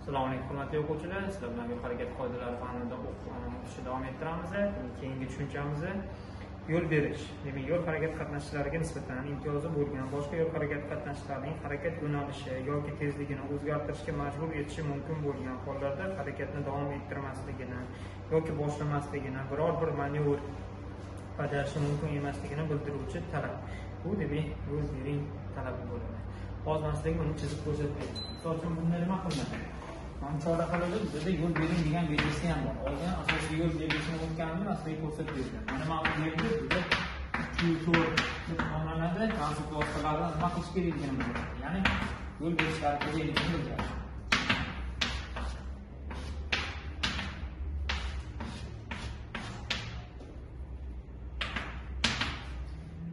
Assalomu alaykum hurmatli o'quvchilar. Sizlar bilan yo'l harakat qoidalari fanida o'qishni davom ettiramiz. Keyingi tushunchamiz yo'l berish. Demak, yo'l harakat qatnashchilariga nisbatan imtiyozi bo'lgan boshqa yo'l harakat qatnashchilarining harakat yo'nalishi yoki tezligini o'zgartirishga majbur etishi mumkin bo'lgan hollarda harakatni davom ettirmasligini yoki boshlamasligini, biror bir manevr bajarishi mumkin emasligini bildiruvchi talab. Bu demak, yo'l bering talabi bo'ladi. Hozir men sizlarga buni chizib ko'rsatib beraman. Misol uchun bunda nima qilinadi? Mana chora qiladi, bizda yo'l bering degan belgisi ham bor. Oldin asosiy yo'l belgisini o'tganimni sizlarga ko'rsatib berdim. Mana ma'lum yerda bizda 2-4 deb nomlanadi. Transport vositalari nima qilish kerakligini bildiradi. Ya'ni yo'l berishlari kerakligini bildiradi.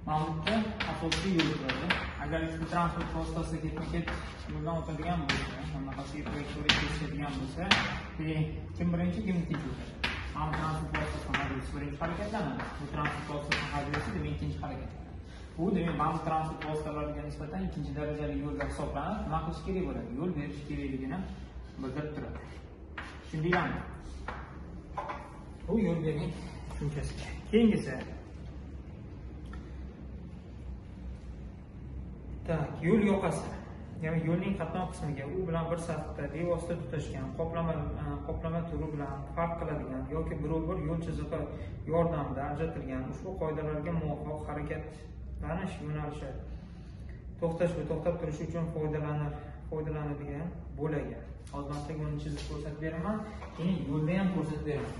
Ma'lumotda asosiy yo'l turadi. Agar shu transport vositasi ketma-ket yo'ldan o'tadigan bo'lsa, bunaqasi trayektoriya kesadigan bo'lsa, kim birinchi, kim ikkinchi o'tadi? Mana transport vositasi haydovchisi birinchi harakatlanadi. Bu transport vositasi haydovchisi demak ikkinchi harakatlanadi. Bu demak ba'zi transport vositalariga nisbatan ikkinchi darajali yo'llar hisoblanib, nima qilish kerak bo'ladi? Yo'l berish kerakligini bildirib turadi. Tushundinglarmi? Bu yo'l bering tushunchasi. Keyingisi yo'l yoqasi, ya'ni yo'lning qatnov qismiga u bilan bir safda bevosita tutashgan qoplama turi bilan farq qiladigan yoki biror yo'l chizig'i yordamida ajratilgan ushbu qoidalarga muvofiq harakatlanish yo'nalishi to'xtash va to'xtab turish uchun foydalanadigan bo'lagan. Hozir men sizga buni chizib ko'rsatib beraman, keyin yo'lni ham ko'rsatib beraman.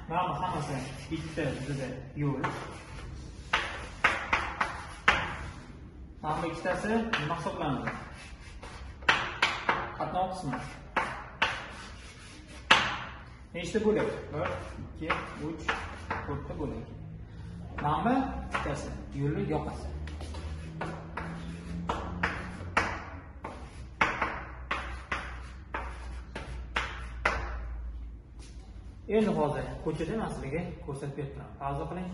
Mana bu hammasi bitta bizda yo'l. Mana bu ikkitasi nima hisoblanadi? Qatnov qismi. Nechta bo'lak? 1, 2, 3, 4 ta bo'lak. Mana bu ikkitasi yo'lni yoqasi. Endi hozir ko'chada masalaga ko'rsatib beraman. Ta'zim qiling.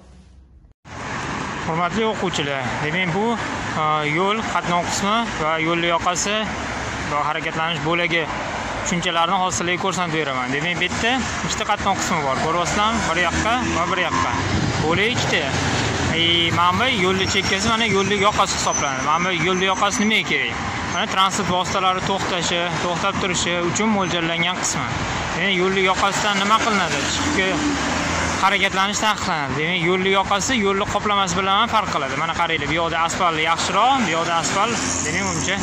Hurmatli o'quvchilar, demak bu yo'l qatnov qismi va yo'l yoqasi va harakatlanish bo'lagi tushunchalarini hozir sizlarga ko'rsatib beraman. Demak, bu yerda ikkita qatnov qismi bor. Ko'ryapsizlarmi? Bir yoqqa va bir yoqqa. Bo'lak ikkita. Mana bu yo'lni chekkasi mana yo'lni yoqasi hisoblanadi. Mana bu yo'lni yoqasi nimaga kerak? Mana transport vositalari to'xtab turishi uchun mo'ljallangan qismi. Demak, yo'lni yoqasidan nima qilinadi? Chiqib harakatlanish taqiqlanadi. Demak, yo'lni yoqasi yo'lni qoplamasi bilan ham farq qiladi. Mana qaranglar, bu yoqda asfalt yaxshiroq, bu yoqda asfalt demak uncha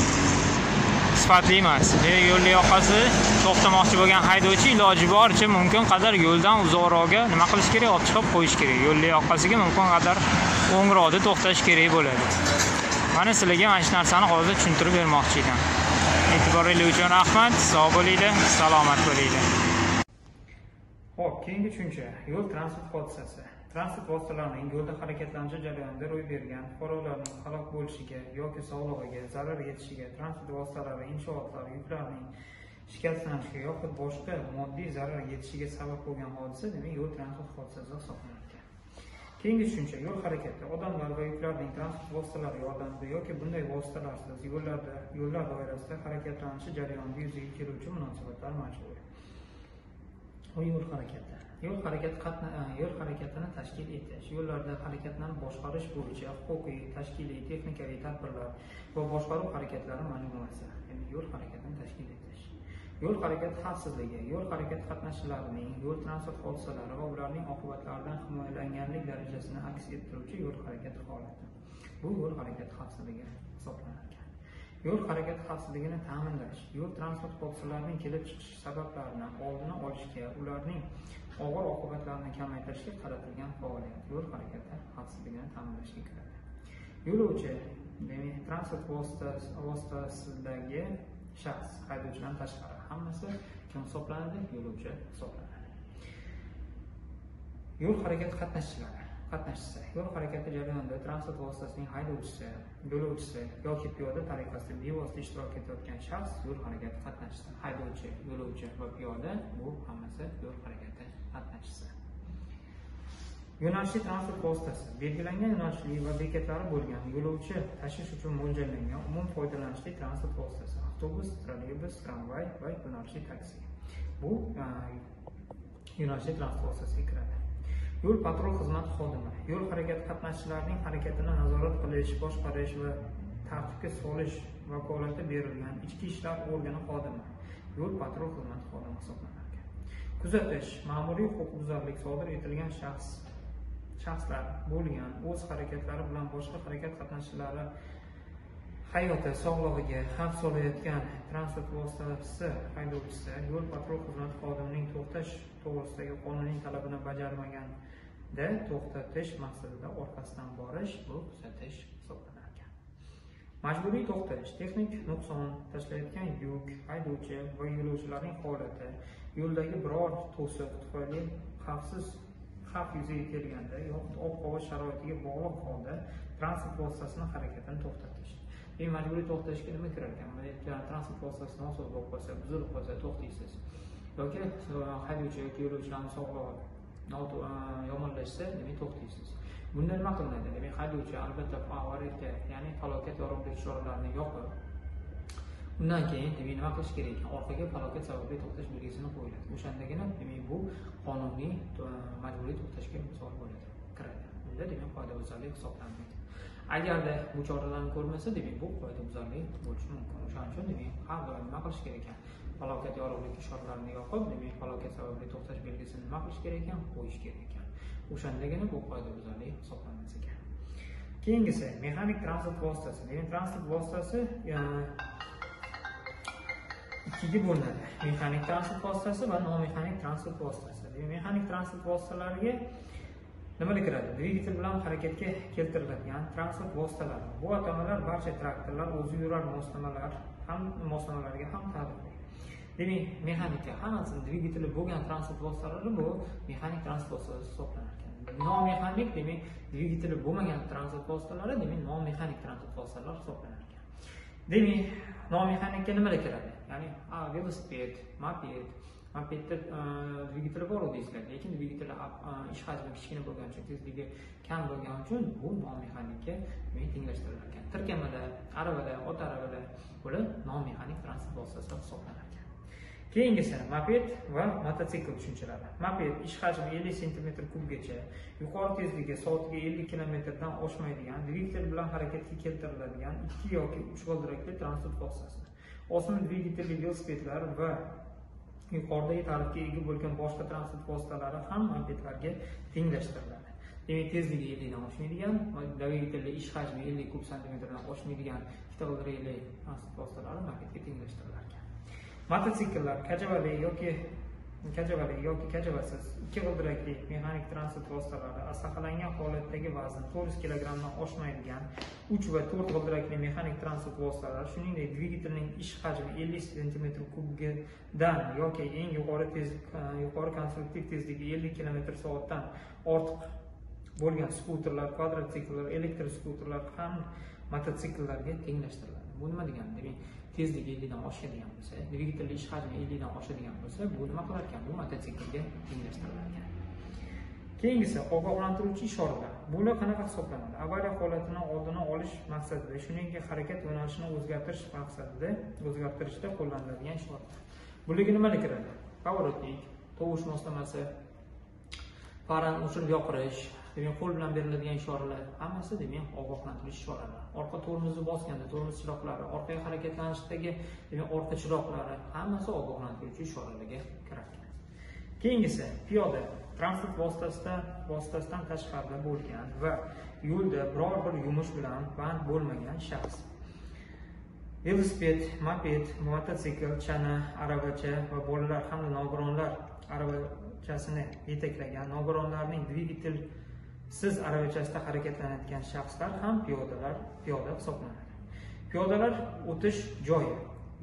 sifatli emas. Demak, yo'lni yoqasi to'xtamoqchi bo'lgan haydovchi iloji boricha mumkin qadar yo'ldan uzoqroqga nima qilish kerak? Olib chiqib qo'yish kerak. Yo'lni yoqasiga mumkin qadar o'ngroqda to'xtash kerak bo'ladi. Mana sizlarga mana shu narsani hozir tushuntirib bermoqchi edim. E'tiboringiz uchun rahmat. Sog' bo'linglar, salomat bo'linglar. Xo'p, keyingi tushuncha yo'l transport hodisasi. Transport vositalarining yo'lda harakatlanishi jarayonida ro'y bergan fuqarolarning halok bo'lishiga yoki sog'lig'iga zarar yetishiga, transport vositalari, inshootlar, yuklarning shikastlanishiga yoki boshqa moddiy zarar yetishiga sabab bo'lgan hodisa demak yo'l transport hodisasi hisoblanadi. Keyingi tushuncha yo'l harakati odamlar va yuklarning transport vositalari yordamida yoki bunday vositalarsiz yo'llar doirasida harakatlanishi jarayonida yuzaga keluvchi munosabatlar majburiy. Bu yo'l harakati. Yo'l harakatini tashkil etish, yo'llarda harakatlarni boshqarish bo'yicha huquqiy, tashkiliy, texnikaviy tadbirlar va boshqaruv harakatlari majmuasi. Ya'ni yo'l harakatini tashkil etish. Yo'l harakati xavfsizligi, yo'l harakati qatnashchilarining yo'l transport hodisalari va ularning oqibatlaridan himoyalanganlik darajasini aks ettiruvchi yo'l harakati holati. Bu yo'l harakati xavfsizligi hisoblanadi. Yo'l harakati xavfsizligini ta'minlash, yo'l transport hodisalarining kelib chiqish sabablarini oldini olishga, ularning og'ir oqibatlarini kamaytirishga qaratilgan faoliyat yo'l harakati xavfsizligini ta'minlashga kiradi. Yo'lovchi, demak, transport vositasidagi shaxs, haydovchidan tashqari hammasi kim hisoblanadi? Yo'lovchi hisoblanadi. Yo'l harakati qatnashchisi. Yo'l harakati jarayonida transport vositasining haydovchisi, yo'lovchisi yoki piyoda tariqasida bevosita ishtirok etayotgan shaxs yo'l harakati qatnashchisi. Haydovchi, yo'lovchi va piyoda bu hammasi yo'l harakati qatnashchisi. Yo'nalishli transport vositasi belgilangan yo'nalishli va bekatlari bo'lgan yo'lovchi tashish uchun mo'ljallangan umum foydalanishli transport vositasi: avtobus, trolleybus, tramvay va yo'nalishli taksi. Bu yo'nalishli transport vositasiga kiradi. Yo'l patrul xizmati xodimi yo'l harakati qatnashchilarining harakatini nazorat qilish, boshqarish va tartibga solish vakolati berilgan ichki ishlar organi xodimi yo'l patrul xizmati xodimi hisoblanadi. Kuzatish ma'muriy huquqbuzarlik sodir etilgan shaxslar bo'lgan o'z harakatlari bilan boshqa harakat qatnashchilari hayoti, sog'lig'iga xavf solayotgan transport vositasi haydovchisi yo'l patrul xizmati xodimining to'xtash to'g'risidagi qonuniy talabini bajarmaganda to'xtatish maqsadida orqasidan borish bu kuzatish hisoblanar ekan. Majburiy to'xtash texnik nuqson tashlayotgan yuk, haydovchi va yo'lovchilarning holati, yo'ldagi biror to'siq tufayli xavf yuzaga kelganda yoki ob-havo sharoitiga bog'liq holda transport vositasini harakatini to'xtatish. Majburiy to'xtashga nima kirar ekan? Transport vositasi nosoz bo'lib qolsa, buzilib qolsa to'xtaysiz. Yoki haydovchi yoki yo'lovchilarning sog'lig'i yomonlashsa, demak to'xtaysiz. Bunda nima qilinadi? Demak, haydovchi albatta avariyaga, ya'ni falokat yorug'lik choralarini yoqib, undan keyin demak nima qilish kerak ekan? Orqaga falokat sababli to'xtash belgisini qo'yiladi. O'shandagina demak bu qonuniy majburiy to'xtashga misol bo'ladi, kiradi. Bunda demak qoidabuzarlik hisoblanmaydi. Agarda bu choralarni ko'rmasa, demak bu qoidabuzarlik bo'lishi mumkin. O'shaning uchun demak har doim nima qilish kerak ekan? Falokat yorug'lik ishoralarini yoqib, demak falokat sababli to'xtash belgisini nima qilish kerak ekan? Qo'yish kerak ekan. O'shandagina bu qoidabuzarlik hisoblanmas ekan. Keyingisi mexanik transport vositasi. Demak, transport vositasi ikkiga bo'linadi. Mexanik transport vositasi va nomexanik transport vositasi. Demak, mexanik transport vositalariga nimalar kiradi? Dvigatel bilan harakatga keltiriladigan transport vositalari. Bu atamalar barcha traktorlar, o'zi yurar moslamalarga ham taalluqli. Demak, mexanika hammasi dvigateli bo'lgan transport vositalari bu mexanik transport vositasi hisoblanar ekan. Nomexanik demak dvigateli bo'lmagan transport vositalari demak nomexanik transport vositalari hisoblanar ekan. Demak, nomexanikka nimalar kiradi? Ya'ni velosiped, mopedda dvigateli bor deysizlar, lekin dvigateli ish hajmi kichkina bo'lgani uchun, tezligi kam bo'lgani uchun bu nomexanikka tenglashtirilgan ekan. Tirkamada, arabada, ot arabada bular nomexanik transport vositasi hisoblanar ekan. Keyingisi moped va mototsikl tushunchalari. Moped ish hajmi 50 cm3gacha, yuqori tezligi soatiga 50 km dan oshmaydigan, dvigatel bilan harakatga keltiriladigan 2 yoki 3 g'ildirakli transport vositasi. Osmon dvigatelli velosipedlar va yuqoridagi tarifga ega bo'lgan boshqa transport vositalari ham mopedlarga tenglashtiriladi. Demak, tezligi 50 dan oshmaydigan, dvigatelli ish hajmi 50 kub santimetrdan oshmaydigan ikkita g'ildirakli transport vositalari mopedga tenglashtiriladi. Mototsikllar kajavali yoki kajavasiz 2 g'ildirakli mexanik transport vositalari saqlangan holatdagi vazn 400 kg dan oshmaydigan 3 va 4 g'ildirakli mexanik transport vositalari, shuningdek dvigatelning ish hajmi 50 cm3dan yoki eng yuqori konstruktiv tezligi 50 km/s dan ortiq bo'lgan skuterlar, kvadrotsikllar, elektr skuterlar ham mototsikllarga tenglashtiriladi. Bu nima degani? Demak, tezligi 50 dan oshadigan bo'lsa, dvigatelli ish hajmi 50 dan oshadigan bo'lsa, bu nima qilar ekan? Bu mototsiklga tenglashtiriladi ekan. Keyingisi ogohlantiruvchi ishoralar. Bular qanaqa hisoblanadi? Avariya holatini oldini olish maqsadida, shuningdek harakat yo'nalishini o'zgartirishda qo'llaniladigan ishoralar. Bularga nimalar kiradi? Pavorotnik, tovush moslamasi, farani o'chirib yoqirish, demak qo'l bilan beriladigan ishoralar, hammasi demak ogohlantirish ishoralar. Orqa tormozni bosganda tormoz chiroqlari, orqaga harakatlanishdagi demak orqa chiroqlari, hammasi ogohlantiruvchi ishoralarga kiradi. Keyingisi piyoda transport vositasidan tashqarida bo'lgan va yo'lda biror bir yumush bilan band bo'lmagan shaxs. Velosiped, moped, mototsikl, chana, aravacha va bolalar hamda nogironlar aravachasini yetaklagan nogironlarning dvigatelsiz aravachasida harakatlanayotgan shaxslar ham piyoda hisoblanadi. Piyodalar o'tish joyi.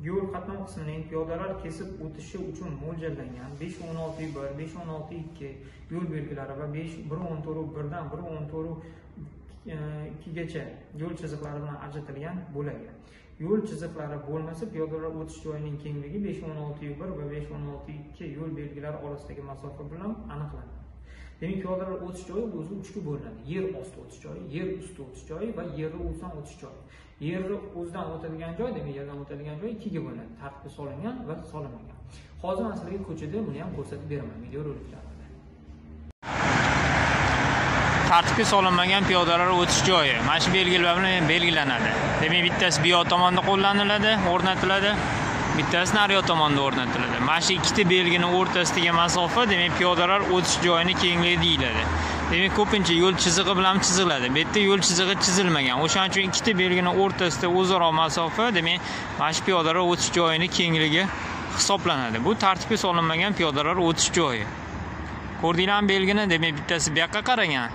Yo'l qatnov qismining piyodalar kesib o'tishi uchun mo'ljallangan 5.16.1, 5.16.2 yo'l belgilari va 1.14.1dan 1.14.2gacha yo'l chiziqlari bilan ajratilgan bo'ladi. Yo'l chiziqlari bo'lmasa, piyodalar o'tish joyining kengligi 5.16.1 va 5.16.2 yo'l belgilari orasidagi masofa bilan aniqlanadi. Demak, piyodalar o'tish joyi o'zi 3 ga bo'linadi. Yer osti o'tish joyi, yer usti o'tish joyi va yerni o'zidan o'tish joyi. Yerni o'zidan o'tadigan joy, demak yerdan o'tadigan joy 2 ga bo'linadi. Tartibga solingan va solinmagan. Hozir men sizlarga ko'chada buni ham ko'rsatib beraman videoroliklarda. Tartibga solinmagan piyodalar o'tish joyi mana shu belgilar bilan belgilanadi. Demak, bittasi bu yoq tomonda qo'llaniladi, o'rnatiladi, bittasi naryoq tomonda o'rnatiladi. Mana shu ikkita belgining o'rtasidagi masofa, demak, piyodalar o'tish joyining kengligi deyiladi. Demak, ko'pincha yo'l chizig'i bilan chiziladi. Bu yerda yo'l chizig'i chizilmagan. O'shaning uchun ikkita belgining o'rtasida o'zaro masofa, demak, mana shu piyodalar o'tish joyining kengligi hisoblanadi. Bu tartibga solinmagan piyodalar o'tish joyi. Ko'rdinglarmi belgini? Demak, bittasi bu yoqqa qaragan,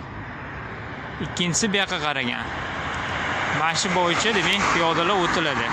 ikkinchisi bu yoqqa qaragan. Mana shu bo'yicha demak piyodalar o'tiladi.